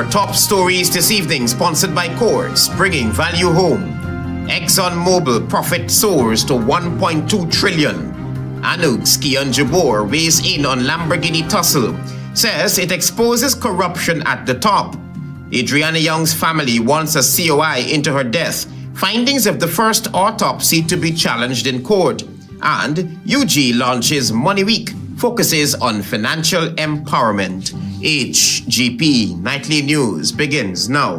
Our top stories this evening, sponsored by Courts, bringing value home. Exxon Mobil profit soars to 1.2 trillion. Anug's Kian Jabor weighs in on Lamborghini tussle, says it exposes corruption at the top. Adriana Young's family wants a COI into her death. Findings of the first autopsy to be challenged in court. And UG launches Money Week, focuses on financial empowerment. HGP Nightly News begins now.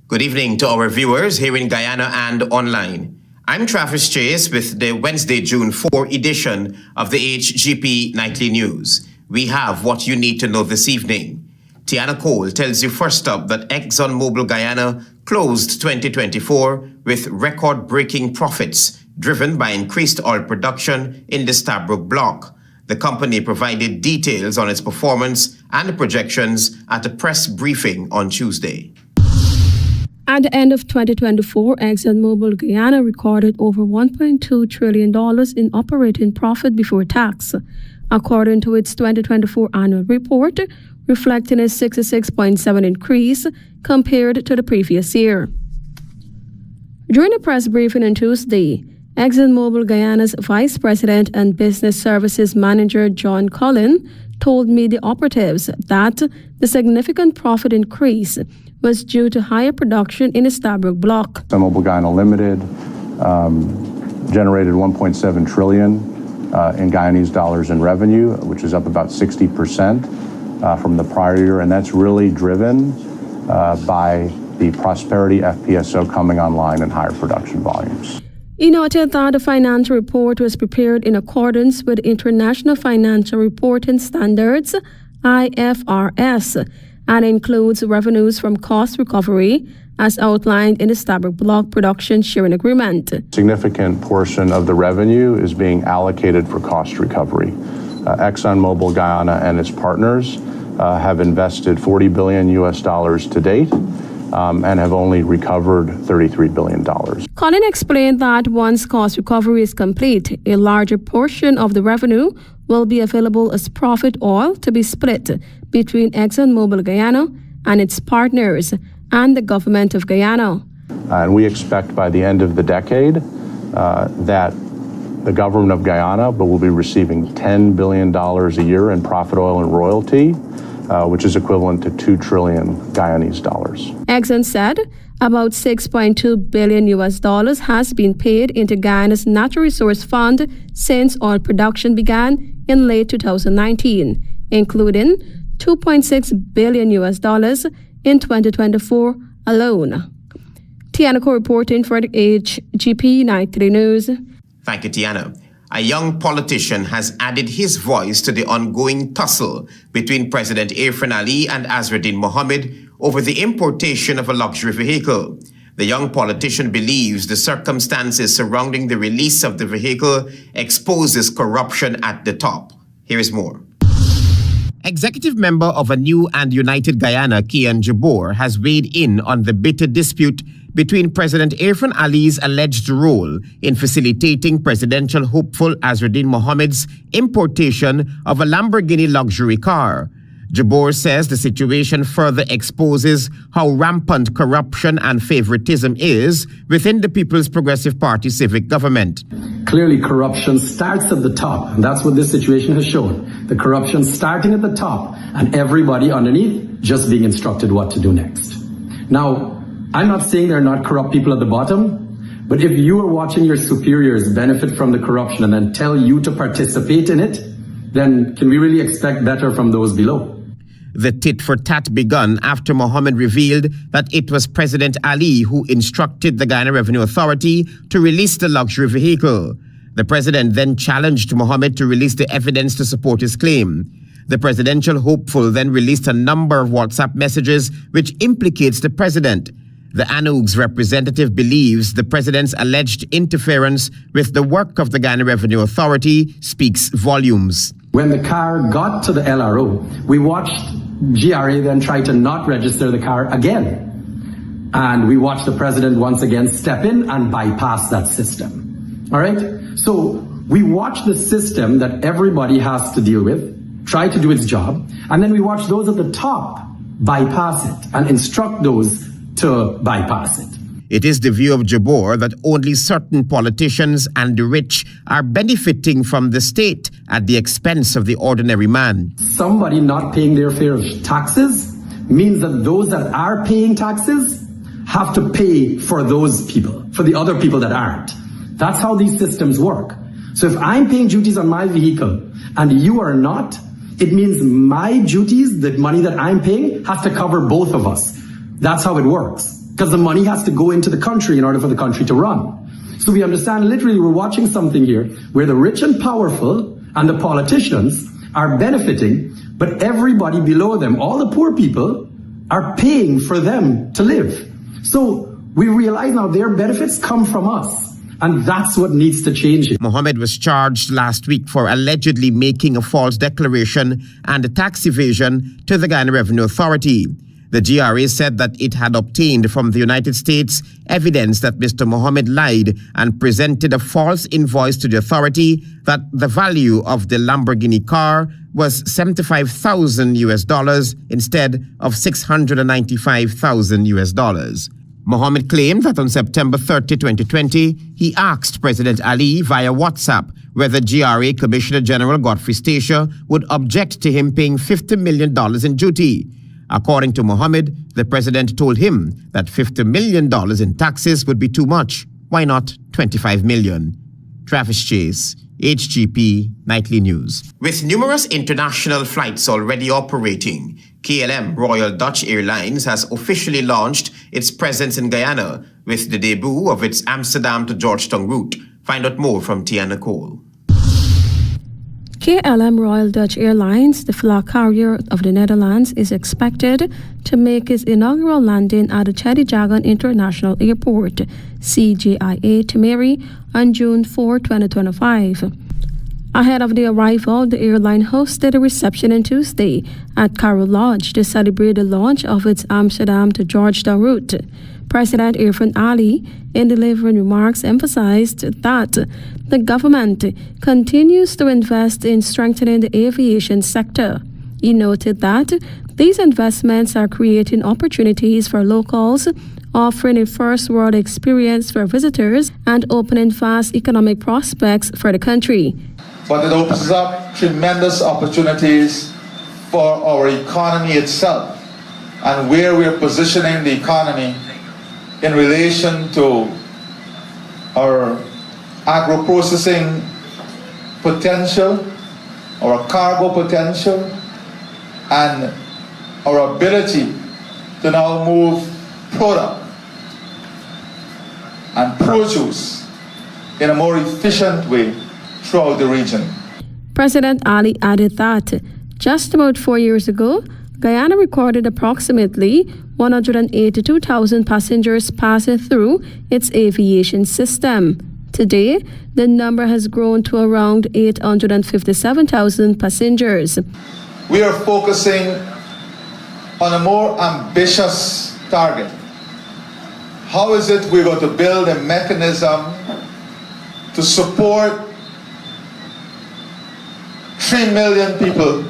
Good evening to our viewers here in Guyana and online. I'm Travis Chase with the Wednesday, June 4 edition of the HGP Nightly News. We have what you need to know this evening. Tiana Cole tells you first up that Exxon Mobil Guyana closed 2024 with record-breaking profits driven by increased oil production in the Stabroek block. The company provided details on its performance and projections at a press briefing on Tuesday. At the end of 2024, Exxon Mobil Guyana recorded over $1.2 trillion in operating profit before tax, according to its 2024 annual report, reflecting a 66.7% increase compared to the previous year. During a press briefing on Tuesday, Exxon Mobil Guyana's Vice President and Business Services Manager John Cullen told media operatives that the significant profit increase was due to higher production in the Stabroek block. Exxon Mobil Guyana Limited generated $1.7 trillion in Guyanese dollars in revenue, which is up about 60% from the prior year, and that's really driven by the Prosperity FPSO coming online and higher production volumes. He noted that the financial report was prepared in accordance with International Financial Reporting Standards, IFRS, and includes revenues from cost recovery as outlined in the Stabroek Block Production Sharing Agreement. A significant portion of the revenue is being allocated for cost recovery. Exxon Mobil Guyana and its partners have invested $40 billion to date and have only recovered $33 billion. Colin explained that once cost recovery is complete, a larger portion of the revenue will be available as profit oil to be split between Exxon Mobil Guyana and its partners and the government of Guyana. And we expect by the end of the decade that the government of Guyana will be receiving $10 billion a year in profit oil and royalty, which is equivalent to $2 trillion Guyanese dollars. Exxon said about $6.2 billion has been paid into Guyana's Natural Resource Fund since oil production began in late 2019, including $2.6 billion in 2024 alone. Tiana Cole reporting for the HGP Nightly News. Thank you, Tiana. A young politician has added his voice to the ongoing tussle between President Irfaan Ali and Azruddin Mohammed over the importation of a luxury vehicle. The young politician believes the circumstances surrounding the release of the vehicle exposes corruption at the top. Here is more. Executive member of a new and united Guyana, Kian Jabor, has weighed in on the bitter dispute between President Irfaan Ali's alleged role in facilitating presidential hopeful Azruddin Mohammed's importation of a Lamborghini luxury car. Jabor says the situation further exposes how rampant corruption and favoritism is within the People's Progressive Party civic government. Clearly, corruption starts at the top, and that's what this situation has shown. The corruption starting at the top, and everybody underneath just being instructed what to do next. Now, I'm not saying there are not corrupt people at the bottom, but if you are watching your superiors benefit from the corruption and then tell you to participate in it, then can we really expect better from those below? The tit-for-tat begun after Mohammed revealed that it was President Ali who instructed the Guyana Revenue Authority to release the luxury vehicle. The president then challenged Mohammed to release the evidence to support his claim. The presidential hopeful then released a number of WhatsApp messages which implicates the president. The ANUG's representative believes the president's alleged interference with the work of the Guyana Revenue Authority speaks volumes. when the car got to the LRO, we watched GRA then try to not register the car again. And we watched the president once again step in and bypass that system. All right? So we watch the system that everybody has to deal with, try to do its job, and then we watch those at the top bypass it and instruct those to bypass it. It is the view of Jabor that only certain politicians and the rich are benefiting from the state at the expense of the ordinary man. Somebody not paying their fair of taxes means that those that are paying taxes have to pay for those people, for the other people that aren't. That's how these systems work. So if I'm paying duties on my vehicle and you are not, it means my duties, the money that I'm paying, has to cover both of us. That's how it works. Because the money has to go into the country in order for the country to run. So we understand literally we're watching something here where the rich and powerful and the politicians are benefiting, but everybody below them, all the poor people, are paying for them to live. So we realize now their benefits come from us. And that's what needs to change. Mohammed was charged last week for allegedly making a false declaration and tax evasion to the Guyana Revenue Authority. The GRA said that it had obtained from the United States evidence that Mr. Mohammed lied and presented a false invoice to the authority that the value of the Lamborghini car was $75,000 instead of $695,000. Mohammed claimed that on September 30, 2020, he asked President Ali via WhatsApp whether GRA Commissioner General Godfrey Stacia would object to him paying $50 million in duty. According to Mohammed, the president told him that $50 million in taxes would be too much. Why not $25 million? Travis Chase, HGP Nightly News. With numerous international flights already operating, KLM Royal Dutch Airlines has officially launched its presence in Guyana with the debut of its Amsterdam to Georgetown route. Find out more from Tiana Cole. KLM Royal Dutch Airlines, the flag carrier of the Netherlands, is expected to make its inaugural landing at the Chedijagan International Airport, CJIA Temeri, on June 4, 2025. Ahead of the arrival, the airline hosted a reception on Tuesday at Carol Lodge to celebrate the launch of its Amsterdam to Georgetown route. President Irfan Ali, in delivering remarks, emphasized that the government continues to invest in strengthening the aviation sector. He noted that these investments are creating opportunities for locals, offering a first-world experience for visitors, and opening vast economic prospects for the country. But it opens up tremendous opportunities for our economy itself and where we're positioning the economy in relation to our agro-processing potential, our cargo potential, and our ability to now move product and produce in a more efficient way throughout the region. President Ali added that just about 4 years ago, Guyana recorded approximately 182,000 passengers passing through its aviation system. Today, the number has grown to around 857,000 passengers. We are focusing on a more ambitious target. How is it we're going to build a mechanism to support 3 million people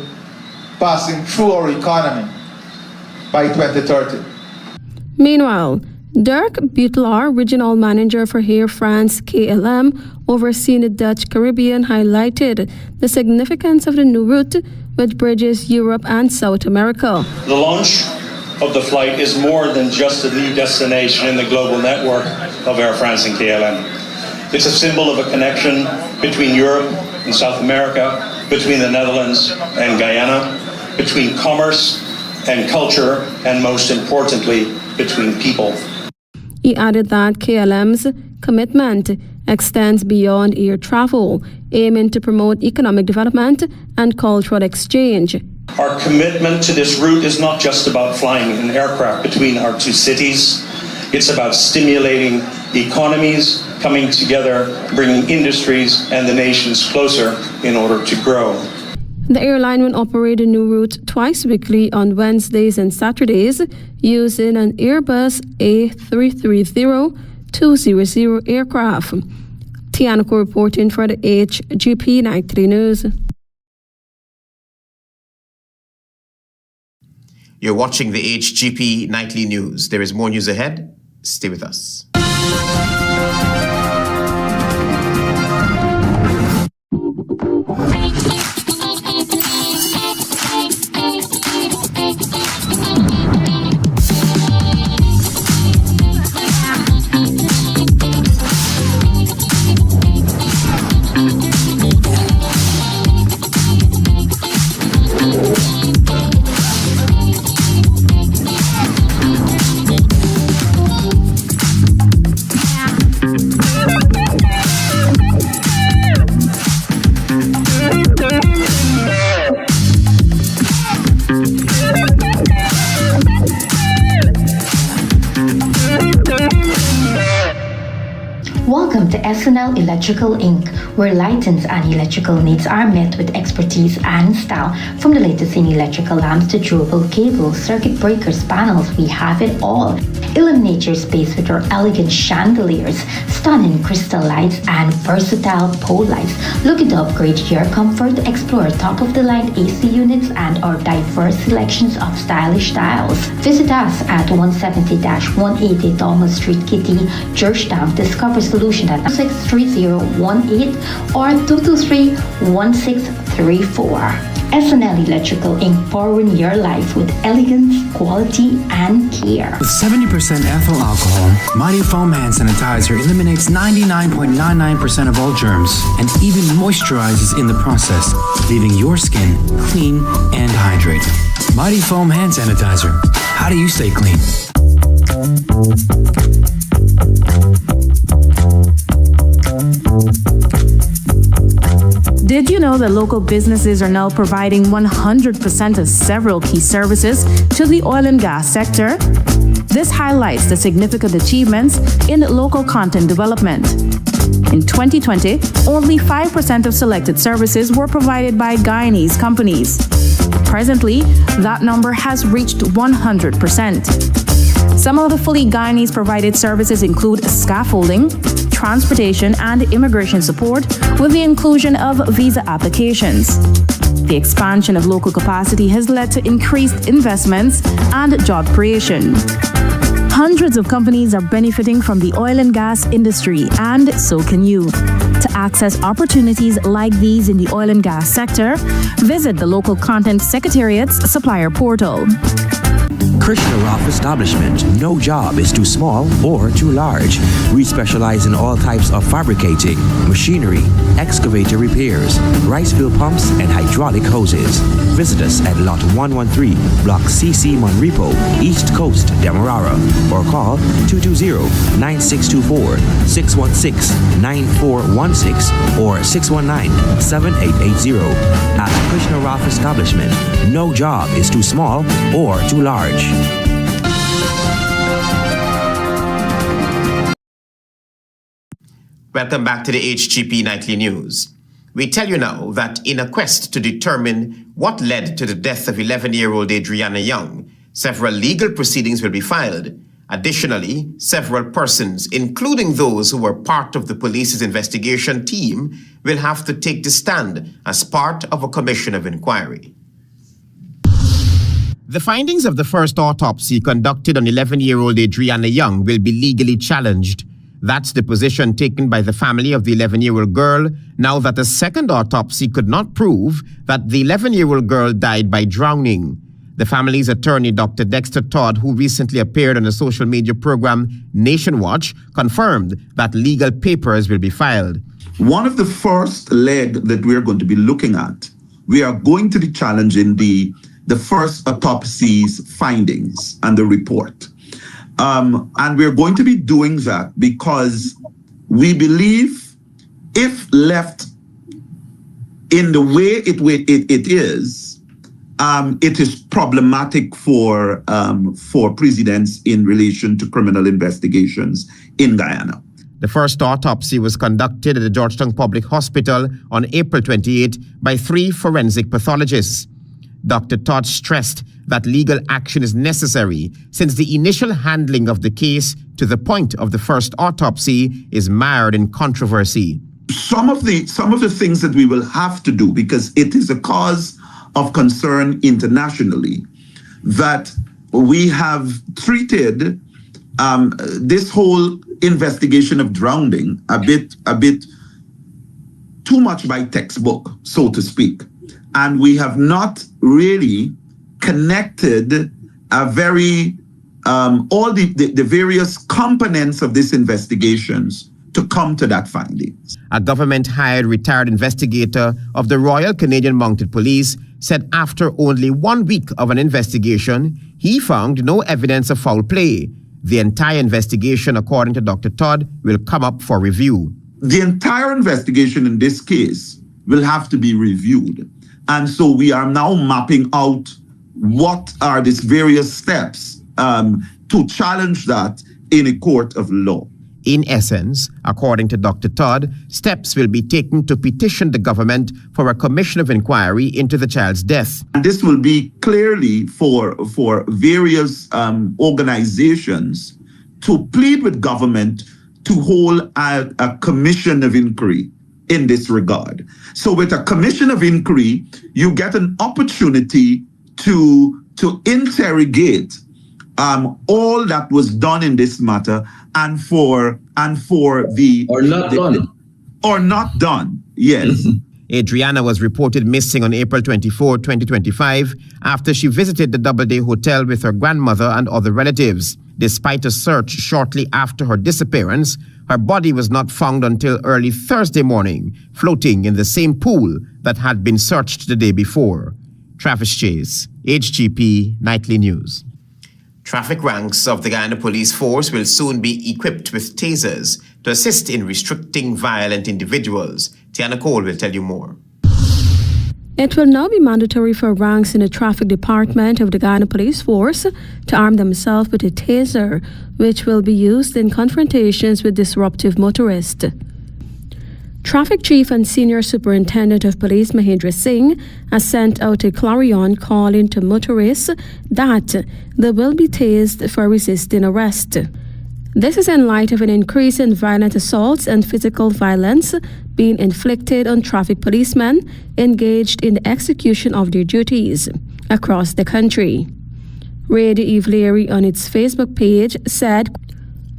passing through our economy by 2030. Meanwhile, Dirk Butelaar, Regional Manager for Air France KLM, overseeing the Dutch Caribbean, highlighted the significance of the new route which bridges Europe and South America. The launch of the flight is more than just a new destination in the global network of Air France and KLM. It's a symbol of a connection between Europe and South America, between the Netherlands and Guyana, between commerce and culture, and most importantly, between people. He added that KLM's commitment extends beyond air travel, aiming to promote economic development and cultural exchange. Our commitment to this route is not just about flying an aircraft between our two cities. It's about stimulating economies, coming together, bringing industries and the nations closer in order to grow. The airline will operate a new route twice weekly on Wednesdays and Saturdays using an Airbus A330-200 aircraft. Tianako reporting for the HGP Nightly News. You're watching the HGP Nightly News. There is more news ahead. Stay with us. Welcome to SNL Electrical Inc., where lighting and electrical needs are met with expertise and style. From the latest in electrical lamps to durable cables, circuit breakers, panels, we have it all. Illuminate your space with our elegant chandeliers, stunning crystal lights, and versatile pole lights. Looking to upgrade your comfort? Explore top-of-the-line AC units and our diverse selections of stylish styles. Visit us at 170-180 Thomas Street, Kitty, Georgetown. Discover solution at 63018 or 223-1634. SNL Electrical Inc. powering your life with elegance, quality, and care. With 70% ethyl alcohol, Mighty Foam Hand Sanitizer eliminates 99.99% of all germs and even moisturizes in the process, leaving your skin clean and hydrated. Mighty Foam Hand Sanitizer. How do you stay clean? Did you know that local businesses are now providing 100% of several key services to the oil and gas sector? This highlights the significant achievements in local content development. In 2020, only 5% of selected services were provided by Guyanese companies. Presently, that number has reached 100%. Some of the fully Guyanese provided services include scaffolding, transportation, and immigration support, with the inclusion of visa applications. The expansion of local capacity has led to increased investments and job creation. Hundreds of companies are benefiting from the oil and gas industry, and so can you. To access opportunities like these in the oil and gas sector, visit the local content secretariat's supplier portal. Krishna Roth Establishment. No job is too small or too large. We specialize in all types of fabricating, machinery, excavator repairs, rice field pumps, and hydraulic hoses. Visit us at Lot 113, Block CC Monrepo, East Coast, Demerara, or call 220-9624, 616-9416, or 619-7880. At Krishna Roth Establishment, no job is too small or too large. Welcome back to the HGP Nightly News. We tell you now that in a quest to determine what led to the death of 11-year-old Adriana Young, several legal proceedings will be filed. Additionally, several persons, including those who were part of the police's investigation team, will have to take the stand as part of a commission of inquiry. The findings of the first autopsy conducted on 11-year-old Adriana Young will be legally challenged. That's the position taken by the family of the 11-year-old girl, now that a second autopsy could not prove that the 11-year-old girl died by drowning. The family's attorney, Dr. Dexter Todd, who recently appeared on the social media program Nation Watch, confirmed that legal papers will be filed. One of the first leg that we're going to be looking at, we are going to be challenging the first autopsy's findings and the report. And we're going to be doing that because we believe if left in the way it is problematic for precedents in relation to criminal investigations in Guyana. The first autopsy was conducted at the Georgetown Public Hospital on April 28 by 3 forensic pathologists. Dr. Todd stressed that legal action is necessary since the initial handling of the case to the point of the first autopsy is mired in controversy. Some of the things that we will have to do, because it is a cause of concern internationally, that we have treated this whole investigation of drowning a bit too much by textbook, so to speak. And we have not really connected all the various components of this investigations to come to that finding. A government-hired retired investigator of the Royal Canadian Mounted Police said after only 1 week of an investigation, he found no evidence of foul play. The entire investigation, according to Dr. Todd, will come up for review. The entire investigation in this case will have to be reviewed. And so we are now mapping out what are these various steps to challenge that in a court of law. In essence, according to Dr. Todd, steps will be taken to petition the government for a commission of inquiry into the child's death. And this will be clearly for various organizations to plead with government to hold a commission of inquiry in this regard. So with a commission of inquiry, you get an opportunity to interrogate all that was done in this matter and for the or not done. Yes. Adriana was reported missing on April 24, 2025, after she visited the Doubleday Hotel with her grandmother and other relatives. Despite a search shortly after her disappearance, her body was not found until early Thursday morning, floating in the same pool that had been searched the day before. Travis Chase, HGP Nightly News. Traffic ranks of the Guyana Police Force will soon be equipped with tasers to assist in restricting violent individuals. Tiana Cole will tell you more. It will now be mandatory for ranks in the traffic department of the Guyana Police Force to arm themselves with a taser, which will be used in confrontations with disruptive motorists. Traffic Chief and Senior Superintendent of Police Mahendra Singh has sent out a clarion calling to motorists that they will be tased for resisting arrest. This is in light of an increase in violent assaults and physical violence being inflicted on traffic policemen engaged in the execution of their duties across the country. Radio Eve Leary on its Facebook page said,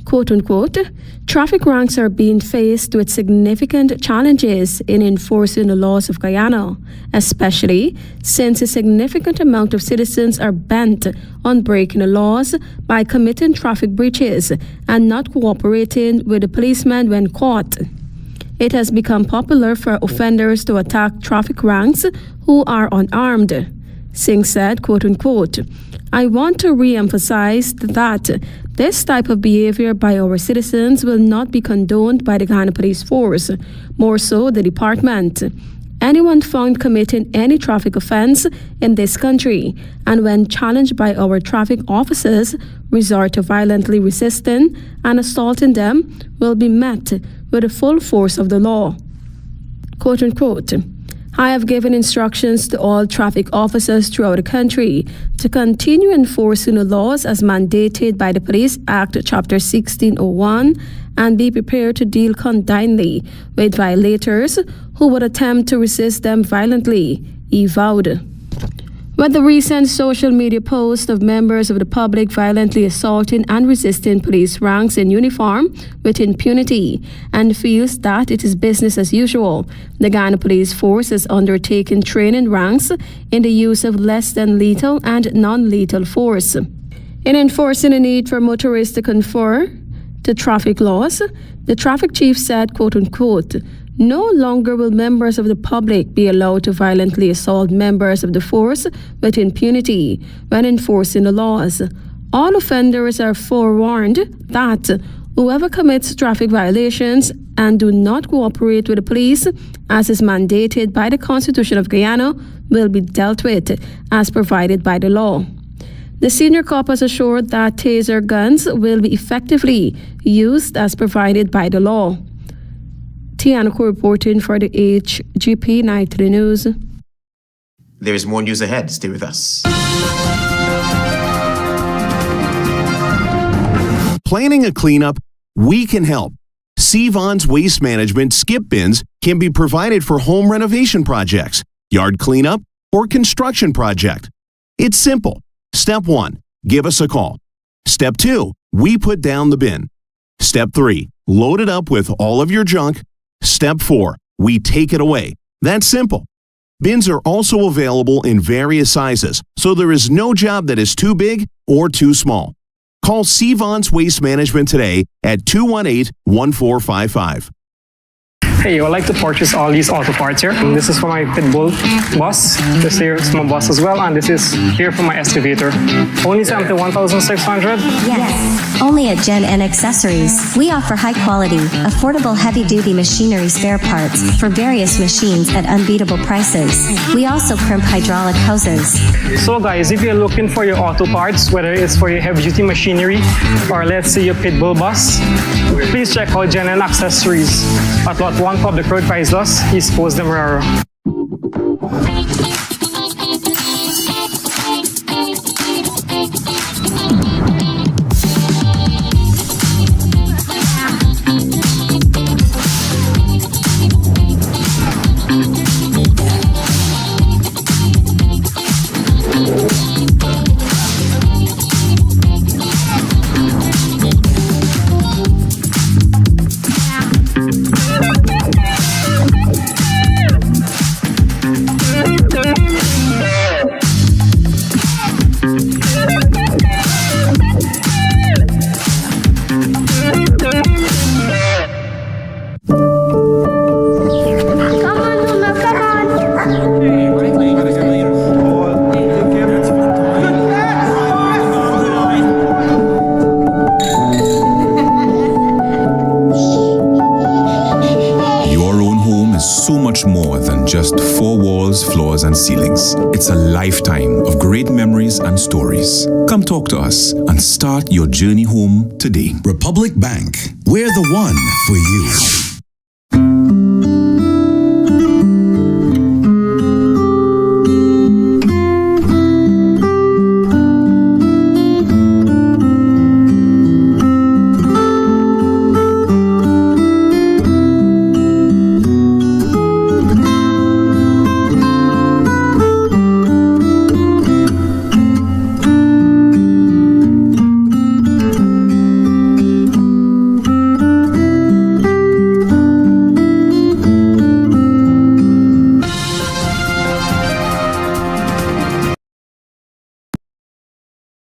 quote-unquote, traffic ranks are being faced with significant challenges in enforcing the laws of Guyana, especially since a significant amount of citizens are bent on breaking the laws by committing traffic breaches and not cooperating with the policemen when caught. It has become popular for offenders to attack traffic ranks who are unarmed. Singh said, quote-unquote, I want to re-emphasize that this type of behavior by our citizens will not be condoned by the Guyana Police Force, more so the department. Anyone found committing any traffic offense in this country and when challenged by our traffic officers resort to violently resisting and assaulting them will be met with the full force of the law. Quote unquote, I have given instructions to all traffic officers throughout the country to continue enforcing the laws as mandated by the Police Act Chapter 1601 and be prepared to deal condignly with violators who would attempt to resist them violently, he vowed. With the recent social media post of members of the public violently assaulting and resisting police ranks in uniform with impunity and feels that it is business as usual, the Guyana Police Force has undertaken training ranks in the use of less than lethal and non-lethal force. In enforcing the need for motorists to conform to traffic laws, the traffic chief said, quote unquote, no longer will members of the public be allowed to violently assault members of the force with impunity when enforcing the laws. All offenders are forewarned that whoever commits traffic violations and do not cooperate with the police, as is mandated by the Constitution of Guyana, will be dealt with as provided by the law. The senior cop has assured that taser guns will be effectively used as provided by the law. Tiana reporting for the HGP Nightly News. There is more news ahead. Stay with us. Planning a cleanup? We can help. Sevon's Waste Management skip bins can be provided for home renovation projects, yard cleanup, or construction project. It's simple. Step 1, give us a call. Step 2, we put down the bin. Step 3, load it up with all of your junk. Step 4, we take it away. That's simple. Bins are also available in various sizes, so there is no job that is too big or too small. Call Sevon's Waste Management today at 218-1455. Hey, I would like to purchase all these auto parts here. This is for my Pitbull bus. This here is my bus as well, and this is here for my excavator. Only 1,600. Yes, only at Gen N Accessories. We offer high-quality, affordable heavy-duty machinery spare parts for various machines at unbeatable prices. We also crimp hydraulic hoses. So guys, if you're looking for your auto parts, whether it's for your heavy-duty machinery or let's say your Pitbull bus, please check out Gen N Accessories at Lot 1 Public Road, Priceless, East Coast, Demerara. Just 4 walls, floors, and ceilings. It's a lifetime of great memories and stories. Come talk to us and start your journey home today. Republic Bank, we're the one for you.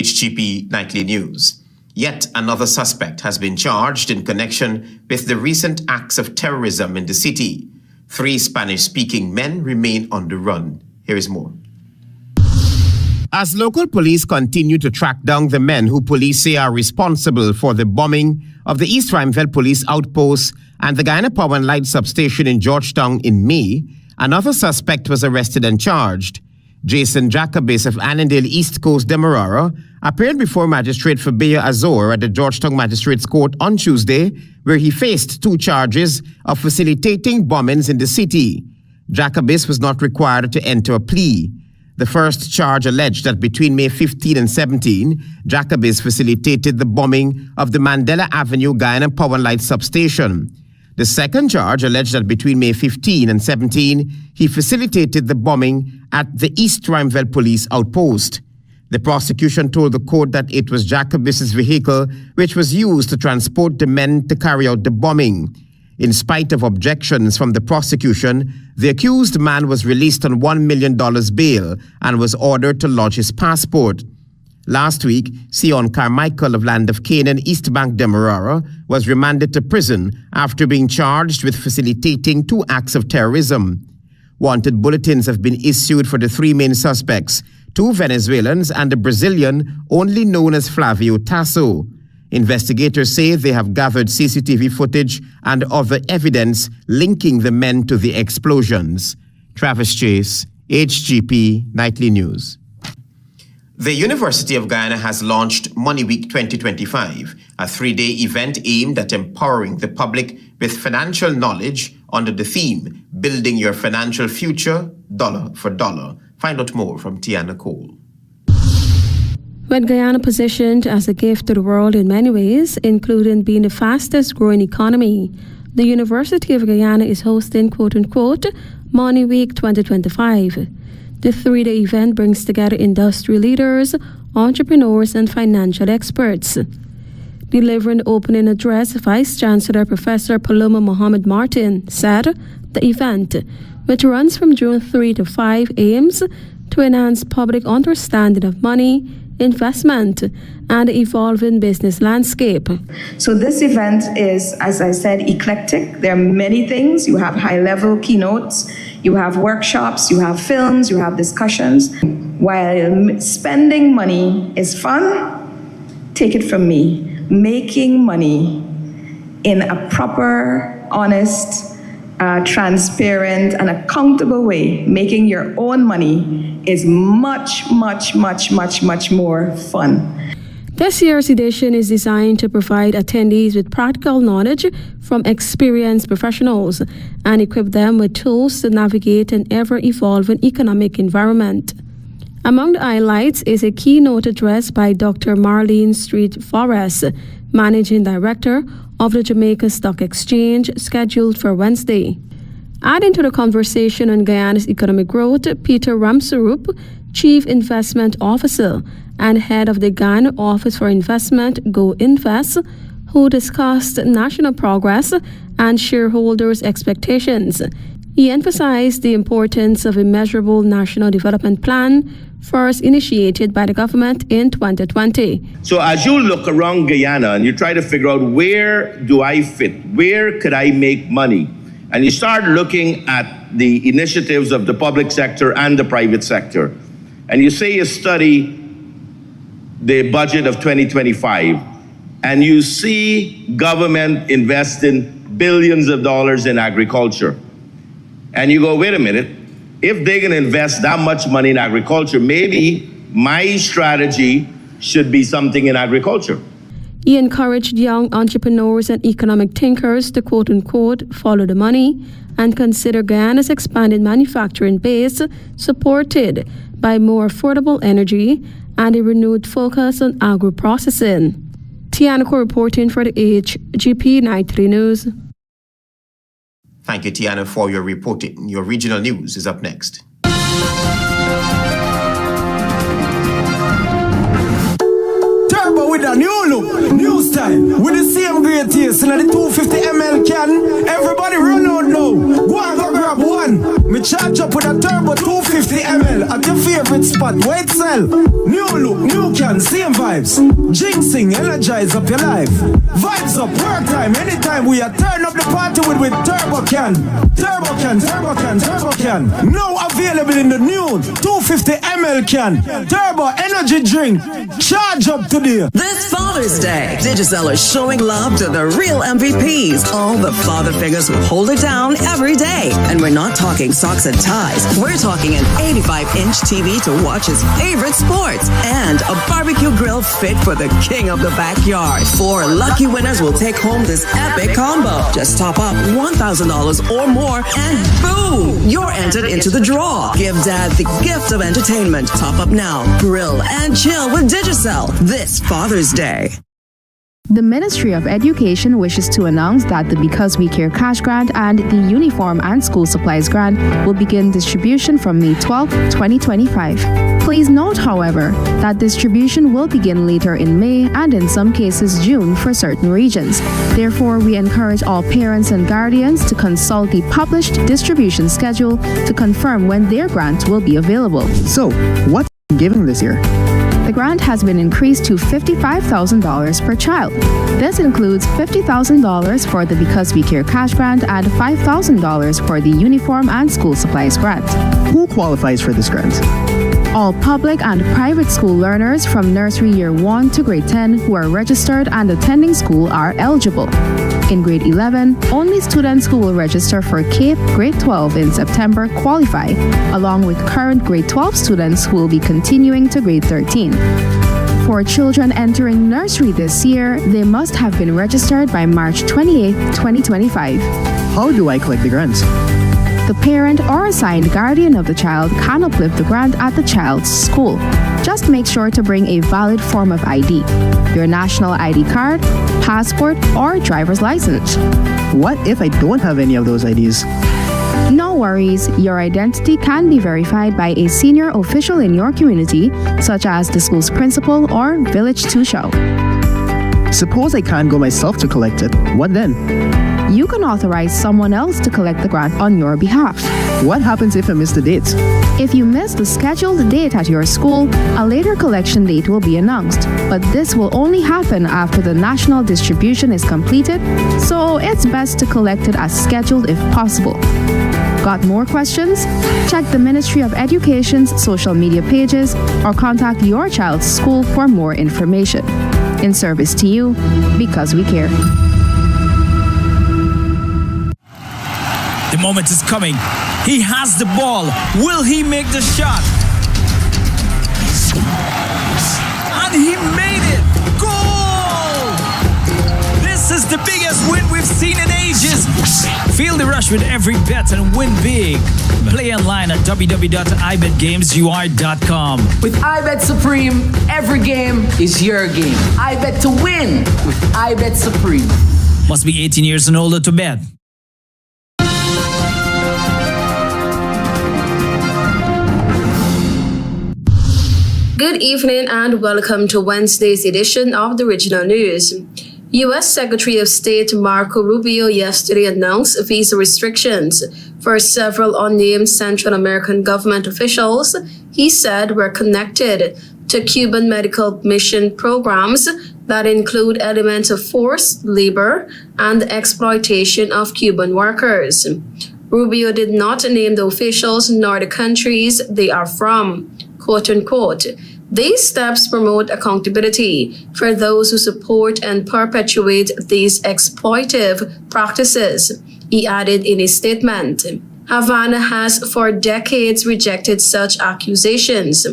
HGP Nightly News. Yet another suspect has been charged in connection with the recent acts of terrorism in the city. 3 Spanish-speaking men remain on the run. Here is more. As local police continue to track down the men who police say are responsible for the bombing of the East Rhymeville Police Outpost and the Guyana Power and Light Substation in Georgetown in May, another suspect was arrested and charged. Jason Jacabis of Annandale East Coast, Demerara, appeared before Magistrate Fabia Azor at the Georgetown Magistrates Court on Tuesday, where he faced 2 charges of facilitating bombings in the city. Jacabis was not required to enter a plea. The first charge alleged that between May 15 and 17, Jacabis facilitated the bombing of the Mandela Avenue Guyana Power and Light Substation. The second charge alleged that between May 15 and 17, he facilitated the bombing at the East Rhymeville Police Outpost. The prosecution told the court that it was Jacabis' vehicle which was used to transport the men to carry out the bombing. In spite of objections from the prosecution, the accused man was released on $1 million bail and was ordered to lodge his passport. Last week, Sion Carmichael of Land of Canaan, East Bank, Demerara, was remanded to prison after being charged with facilitating 2 acts of terrorism. Wanted bulletins have been issued for the 3 main suspects, 2 Venezuelans and a Brazilian only known as Flavio Tasso. Investigators say they have gathered CCTV footage and other evidence linking the men to the explosions. Travis Chase, HGP Nightly News. The University of Guyana has launched Money Week 2025, a 3-day event aimed at empowering the public with financial knowledge under the theme, Building Your Financial Future, Dollar for Dollar. Find out more from Tiana Cole. With Guyana positioned as a gift to the world in many ways, including being the fastest growing economy, the University of Guyana is hosting quote-unquote Money Week 2025. The 3-day event brings together industry leaders, entrepreneurs, and financial experts. Delivering the opening address, Vice Chancellor Professor Paloma Mohammed Martin said the event, which runs from June 3 to 5, aims to enhance public understanding of money, investment, and the evolving business landscape. So this event is, as I said, eclectic. There are many things. You have high-level keynotes, you have workshops, you have films, you have discussions. While spending money is fun, take it from me, making money in a proper, honest, transparent, and accountable way, making your own money is much, much, much, much, much more fun. This year's edition is designed to provide attendees with practical knowledge from experienced professionals and equip them with tools to navigate an ever-evolving economic environment. Among the highlights is a keynote address by Dr. Marlene Street Forrest, Managing Director of the Jamaica Stock Exchange, scheduled for Wednesday. Adding to the conversation on Guyana's economic growth, Peter Ramsarup, Chief Investment Officer and Head of the Guyana Office for Investment, Go Invest, who discussed national progress and shareholders' expectations. He emphasized the importance of a measurable national development plan, first initiated by the government in 2020. So as you look around Guyana and you try to figure out where do I fit, where could I make money, and you start looking at the initiatives of the public sector and the private sector, and you say you study the budget of 2025, and you see government investing billions of dollars in agriculture, and you go, wait a minute, if they're going to invest that much money in agriculture, maybe my strategy should be something in agriculture. He encouraged young entrepreneurs and economic thinkers to quote-unquote follow the money and consider Guyana's expanded manufacturing base supported by more affordable energy and a renewed focus on agro-processing. Tiana reporting for the HGP Nightly News. Thank you, Tiana, for your reporting. Your regional news is up next. Turbo with a new look, new style, with the same great taste in the 250 ml can. Everybody run out now. Go and go grab one. Me charge up with a turbo 250 ml at your favorite spot. Wait, sell. New look, new can, same vibes. Jinxing, energize up your life. Vibes up, work time, anytime we are turn up the party with turbo can. Turbo can, turbo can, turbo can. Now available in the new 250 ml can. Turbo energy drink. Charge up today. This Father's Day, Digicel is showing love to the real MVPs, all the father figures who hold it down every day. And we're not talking socks and ties. We're talking an 85-inch TV to watch his favorite sports and a barbecue grill fit for the king of the backyard. 4 lucky winners will take home this epic combo. Just top up $1,000 or more and boom, you're entered into the draw. Give dad the gift of entertainment. Top up now, grill and chill with Digicel this Father's Day. The Ministry of Education wishes to announce that the Because We Care Cash Grant and the Uniform and School Supplies Grant will begin distribution from May 12, 2025. Please note, however, that distribution will begin later in May and in some cases June for certain regions. Therefore, we encourage all parents and guardians to consult the published distribution schedule to confirm when their grant will be available. So, what's giving this year? The grant has been increased to $55,000 per child. This includes $50,000 for the Because We Care Cash Grant and $5,000 for the Uniform and School Supplies Grant. Who qualifies for this grant? All public and private school learners from nursery year 1 to grade 10 who are registered and attending school are eligible. In grade 11, only students who will register for CAPE grade 12 in September qualify, along with current grade 12 students who will be continuing to grade 13. For children entering nursery this year, they must have been registered by March 28, 2025. How do I collect the grants? The parent or assigned guardian of the child can uplift the grant at the child's school. Just make sure to bring a valid form of ID, your national ID card, passport, or driver's license. What if I don't have any of those IDs? No worries, your identity can be verified by a senior official in your community, such as the school's principal or village tushao. Suppose I can't go myself to collect it. What then? You can authorize someone else to collect the grant on your behalf. What happens if I miss the date? If you miss the scheduled date at your school, a later collection date will be announced, but this will only happen after the national distribution is completed, so it's best to collect it as scheduled if possible. Got more questions? Check the Ministry of Education's social media pages or contact your child's school for more information. In service to you, because we care. The moment is coming. He has the ball. Will he make the shot? And he made it! Goal! This is the biggest win we've seen in ages. Feel the rush with every bet and win big. Play online at www.ibetgamesur.com. With iBet Supreme, every game is your game. iBet to win with iBet Supreme. Must be 18 years and older to bet. Good evening and welcome to Wednesday's edition of the Regional News. U.S. Secretary of State Marco Rubio yesterday announced visa restrictions for several unnamed Central American government officials he said were connected to Cuban medical mission programs that include elements of forced labor and the exploitation of Cuban workers. Rubio did not name the officials nor the countries they are from. Quote unquote, these steps promote accountability for those who support and perpetuate these exploitive practices, he added in a statement. Havana has for decades rejected such accusations.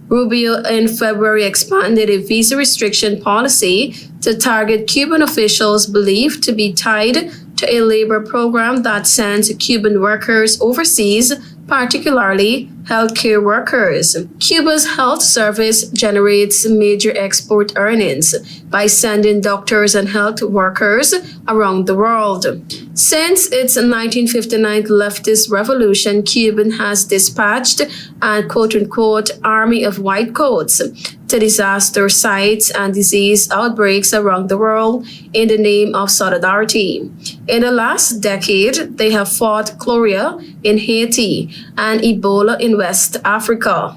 Rubio in February expanded a visa restriction policy to target Cuban officials believed to be tied to a labor program that sends Cuban workers overseas, particularly healthcare workers. Cuba's health service generates major export earnings by sending doctors and health workers around the world. Since its 1959 leftist revolution, Cuba has dispatched a quote-unquote army of white coats to disaster sites and disease outbreaks around the world in the name of solidarity. In the last decade, they have fought cholera in Haiti and Ebola in West Africa.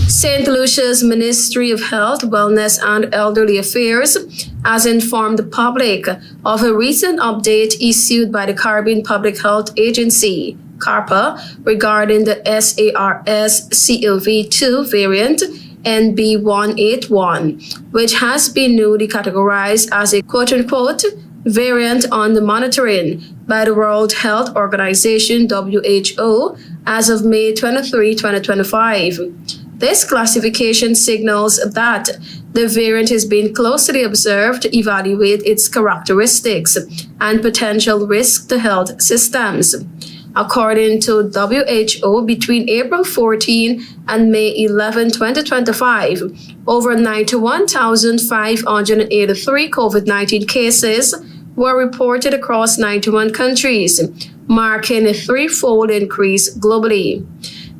St. Lucia's Ministry of Health, Wellness and Elderly Affairs has informed the public of a recent update issued by the Caribbean Public Health Agency, CARPA, regarding the SARS-CoV-2 variant NB181, which has been newly categorized as a quote-unquote variant under monitoring by the World Health Organization, WHO, as of May 23, 2025. This classification signals that the variant is being closely observed to evaluate its characteristics and potential risk to health systems. According to WHO, between April 14 and May 11, 2025, over 91,583 COVID-19 cases were reported across 91 countries, marking a threefold increase globally.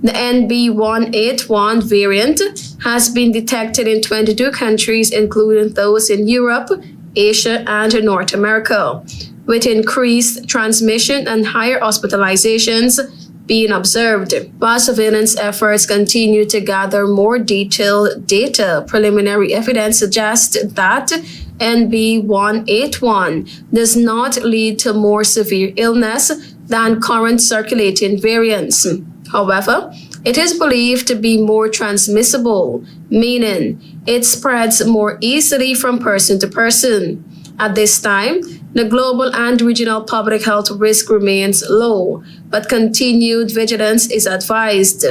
The NB181 variant has been detected in 22 countries, including those in Europe, Asia, and North America. With increased transmission and higher hospitalizations, being observed. While surveillance efforts continue to gather more detailed data, preliminary evidence suggests that NB181 does not lead to more severe illness than current circulating variants. However, it is believed to be more transmissible, meaning it spreads more easily from person to person. At this time, the global and regional public health risk remains low, but continued vigilance is advised.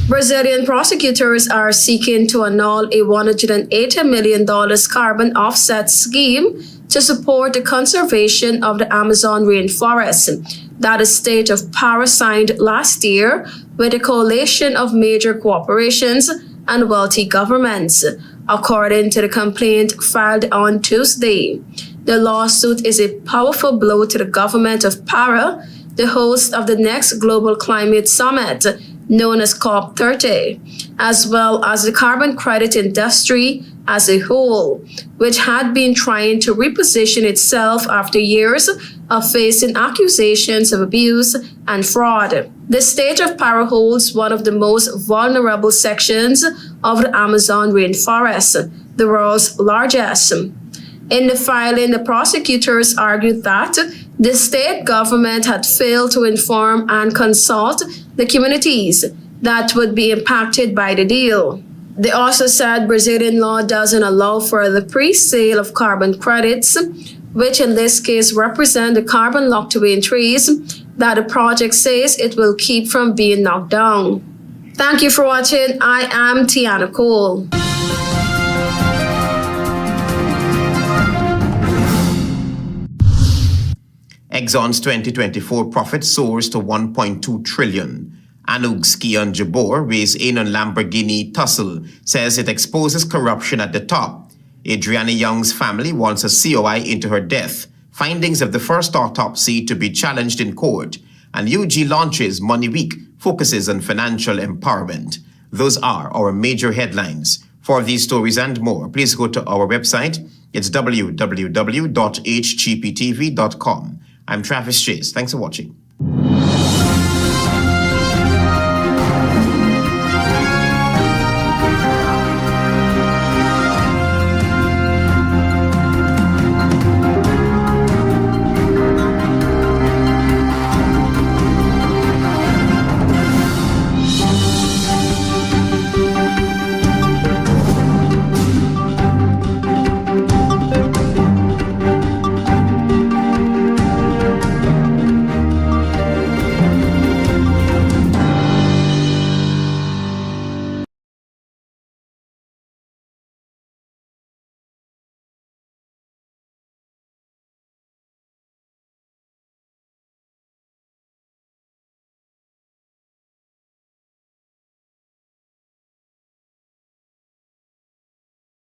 Brazilian prosecutors are seeking to annul a $180 million carbon offset scheme to support the conservation of the Amazon rainforest that the state of Pará signed last year with a coalition of major corporations and wealthy governments, according to the complaint filed on Tuesday. The lawsuit is a powerful blow to the government of Pará, the host of the next global climate summit, known as COP30, as well as the carbon credit industry as a whole, which had been trying to reposition itself after years of facing accusations of abuse and fraud. The state of Pará holds one of the most vulnerable sections of the Amazon rainforest, the world's largest. In the filing, the prosecutors argued that the state government had failed to inform and consult the communities that would be impacted by the deal. They also said Brazilian law doesn't allow for the pre-sale of carbon credits, which in this case represent the carbon locked away in trees that the project says it will keep from being knocked down. Thank you for watching. I am Tiana Cole. Exxon's 2024 profit soars to $1.2 trillion. Anug's Kian Jabor weighs in on Lamborghini tussle, says it exposes corruption at the top. Adriana Young's family wants a COI into her death. Findings of the first autopsy to be challenged in court. And UG launches Money Week, focuses on financial empowerment. Those are our major headlines. For these stories and more, please go to our website. It's www.hgptv.com. I'm Travis Chase. Thanks for watching.